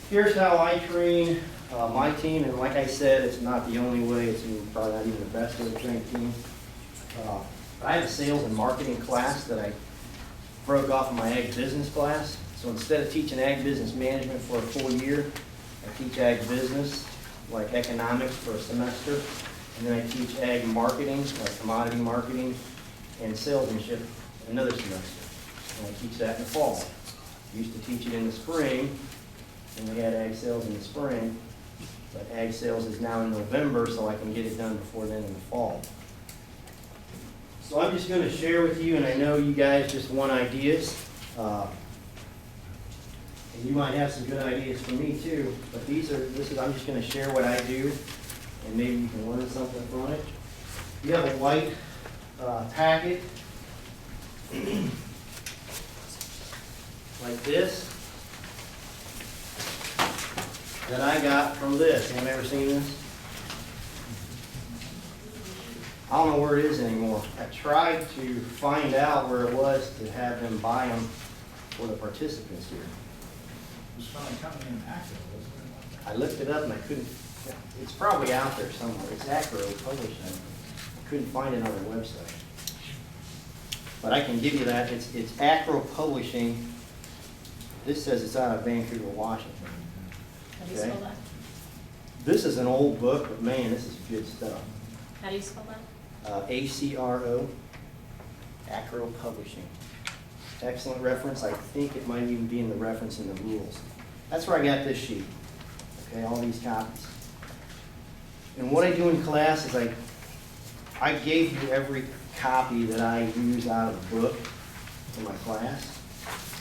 Here's how I train my team, and like I said, it's not the only way, it's probably not even the best way to train a team. I have a sales and marketing class that I broke off of my ag business class. So instead of teaching ag business management for a full year, I teach ag business, like economics, for a semester. And then I teach ag marketing, like commodity marketing, and salesmanship another semester. And I teach that in the fall. I used to teach it in the spring, and we had ag sales in the spring. But ag sales is now in November, so I can get it done before then in the fall. So I'm just going to share with you, and I know you guys just want ideas. And you might have some good ideas for me too, but I'm just going to share what I do, and maybe you can learn something from it. You have a white packet like this that I got from this. Have you ever seen this? I don't know where it is anymore. I tried to find out where it was to have them buy them for the participants here. It was probably coming in active, wasn't it? I looked it up and I couldn't, it's probably out there somewhere. It's Acro published. I couldn't find it on their website. But I can give you that. It's Acro Publishing. This says it's out of Vancouver, Washington. How do you spell that? This is an old book, but man, this is good stuff. How do you spell that? ACRO, Acro Publishing. Excellent reference. I think it might even be in the reference in the rules. That's where I got this sheet. Okay, all these copies. And what I do in class is I gave you every copy that I use out of the book in my class.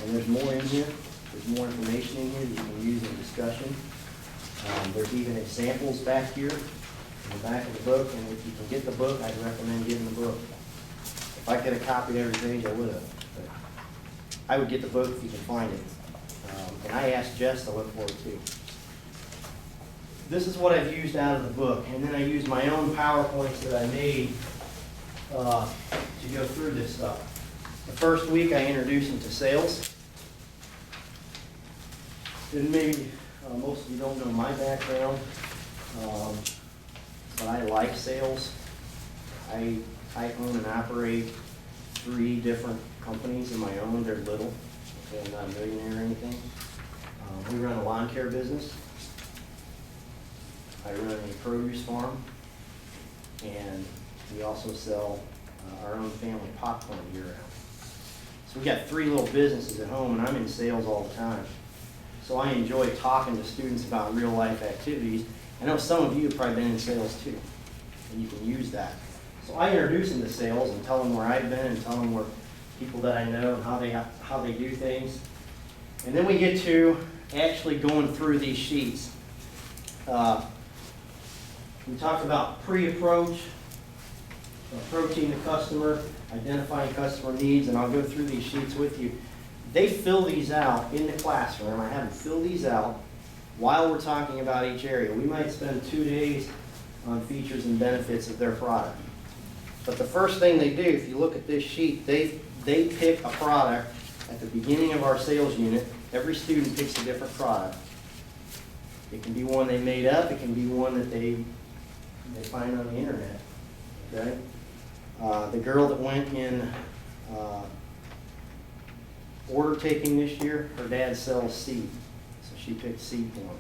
And there's more in here. There's more information in here that you can use in discussion. There's even examples back here in the back of the book. And if you can get the book, I'd recommend getting the book. If I could have copied every page, I would have. But I would get the book if you can find it. And I asked Jess to look for it too. This is what I've used out of the book. And then I used my own PowerPoints that I made to go through this stuff. The first week I introduced them to sales. And maybe most of you don't know my background, but I like sales. I own and operate 3 different companies of my own. They're little. Okay, I'm not a millionaire or anything. We run a lawn care business. I run a produce farm, and we also sell our own family popcorn year-round. So we got 3 little businesses at home, and I'm in sales all the time. So I enjoy talking to students about real-life activities. I know some of you have probably been in sales too, and you can use that. So I introduce them to sales and tell them where I've been and tell them where people that I know and how they do things. And then we get to actually going through these sheets. We talked about pre-approach, approaching the customer, identifying customer needs, and I'll go through these sheets with you. They fill these out in the classroom. I have them fill these out while we're talking about each area. We might spend 2 days on features and benefits of their product. But the first thing they do, if you look at this sheet, they pick a product at the beginning of our sales unit. Every student picks a different product. It can be one they made up. It can be one that they find on the internet. Okay? The girl that went in order taking this year, her dad sells seed, so she picked seed corn.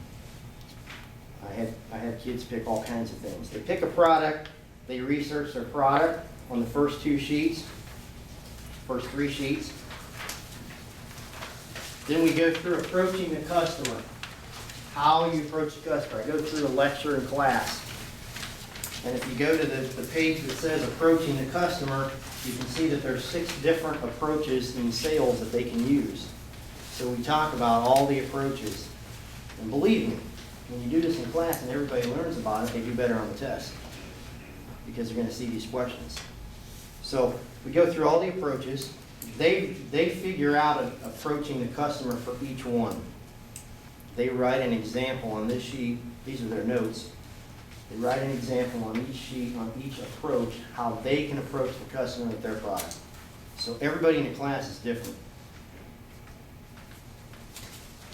I had kids pick all kinds of things. They pick a product. They research their product on the first 2 sheets, first 3 sheets. Then we go through approaching the customer. How you approach the customer. I go through a lecture in class. And if you go to the page that says approaching the customer, you can see that there's 6 different approaches in sales that they can use. So we talk about all the approaches. And believe me, when you do this in class and everybody learns about it, they do better on the test, because they're going to see these questions. So we go through all the approaches. They figure out approaching the customer for each one. They write an example on this sheet. These are their notes. They write an example on each sheet, on each approach, how they can approach the customer with their product. So everybody in the class is different.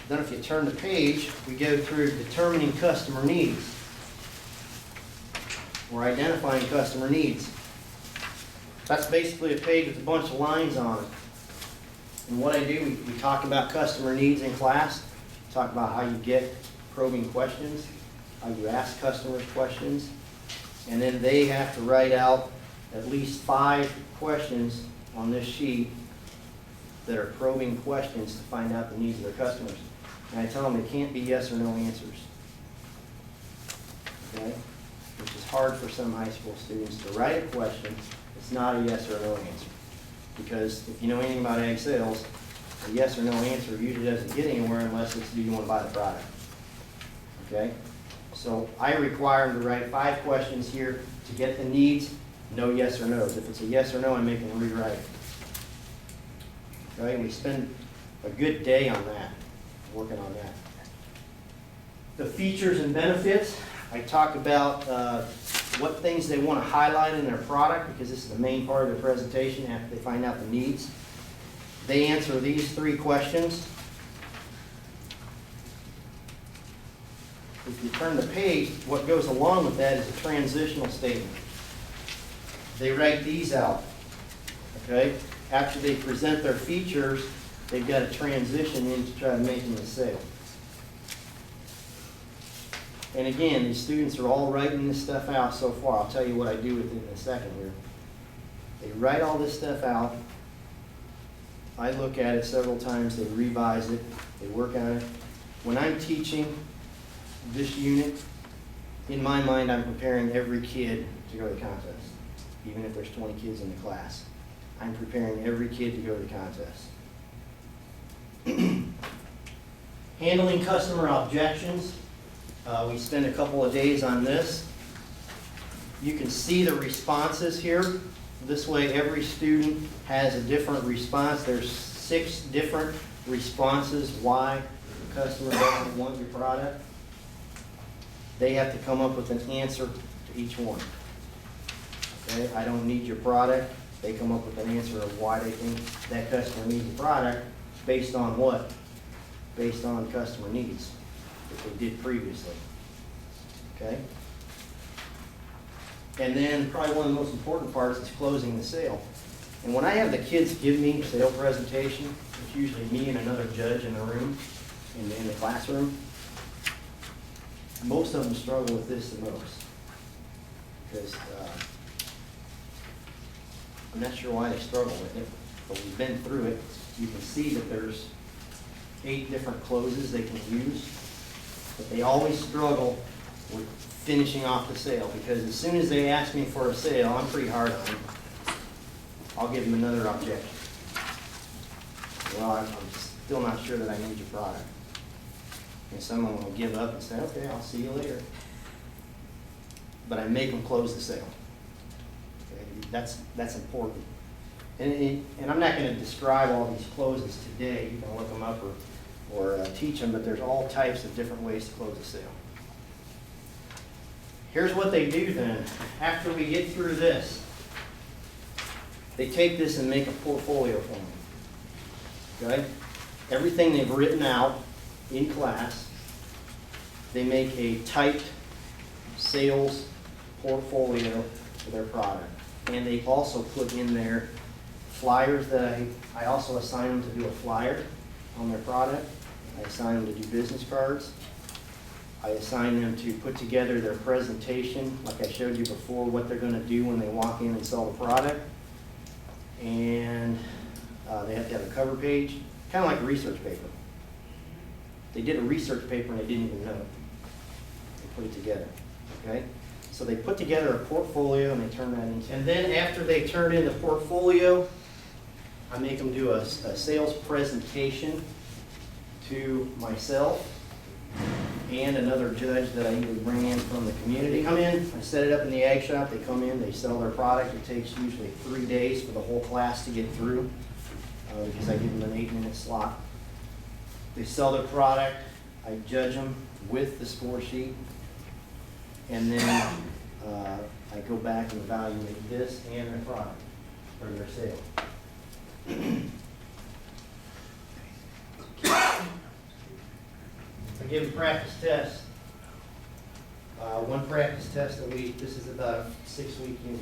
Then if you turn the page, we go through determining customer needs. We're identifying customer needs. That's basically a page with a bunch of lines on it. And what I do, we talk about customer needs in class, talk about how you get probing questions, how you ask customers questions, and then they have to write out at least 5 questions on this sheet that are probing questions to find out the needs of their customers. And I tell them they can't be yes or no answers. Okay? Which is hard for some high school students to write a question. It's not a yes or no answer. Because if you know anything about ag sales, a yes or no answer usually doesn't get anywhere unless it's do you want to buy the product. Okay? So I require them to write 5 questions here to get the needs, no yes or no's. If it's a yes or no, I make them rewrite it. Okay? We spend a good day on that, working on that. The features and benefits, I talk about what things they want to highlight in their product, because this is the main part of their presentation after they find out the needs. They answer these 3 questions. If you turn the page, what goes along with that is a transitional statement. They write these out. Okay? After they present their features, they've got to transition into try to making a sale. And again, these students are all writing this stuff out so far. I'll tell you what I do with it in a second here. They write all this stuff out. I look at it several times. They revise it. They work on it. When I'm teaching this unit, in my mind, I'm preparing every kid to go to the contest, even if there's 20 kids in the class. I'm preparing every kid to go to the contest. Handling customer objections. We spend a couple of days on this. You can see the responses here. This way every student has a different response. There's 6 different responses why the customer doesn't want your product. They have to come up with an answer to each one. Okay, I don't need your product. They come up with an answer of why they think that customer needs the product based on what? Based on customer needs that they did previously. Okay? And then probably one of the most important parts is closing the sale. And when I have the kids give me a sale presentation, it's usually me and another judge in the room, in the classroom. Most of them struggle with this the most. Because I'm not sure why they struggle with it, but we've been through it. You can see that there's 8 different closes they can use, but they always struggle with finishing off the sale, because as soon as they ask me for a sale, I'm pretty hard on them. I'll give them another objection. Well, I'm still not sure that I need your product. And some of them will give up and say, okay, I'll see you later. But I make them close the sale. Okay? That's important. And I'm not going to describe all these closes today. You can look them up or teach them, but there's all types of different ways to close a sale. Here's what they do then. After we get through this, they take this and make a portfolio for me. Okay? Everything they've written out in class, they make a typed sales portfolio for their product. And they also put in there flyers that I also assign them to do a flyer on their product. I assign them to do business cards. I assign them to put together their presentation, like I showed you before, what they're going to do when they walk in and sell the product. And they have to have a cover page, kind of like a research paper. They did a research paper and they didn't even know it. They put it together, okay? So they put together a portfolio and they turn that into, and then after they turn in the portfolio, I make them do a sales presentation to myself and another judge that I usually bring in from the community. Come in, I set it up in the ag shop, they come in, they sell their product. It takes usually 3 days for the whole class to get through because I give them an 8-minute slot. They sell their product, I judge them with the score sheet, and then I go back and evaluate this and their product for their sale. I give them practice tests. One practice test a week. This is about a 6-week unit.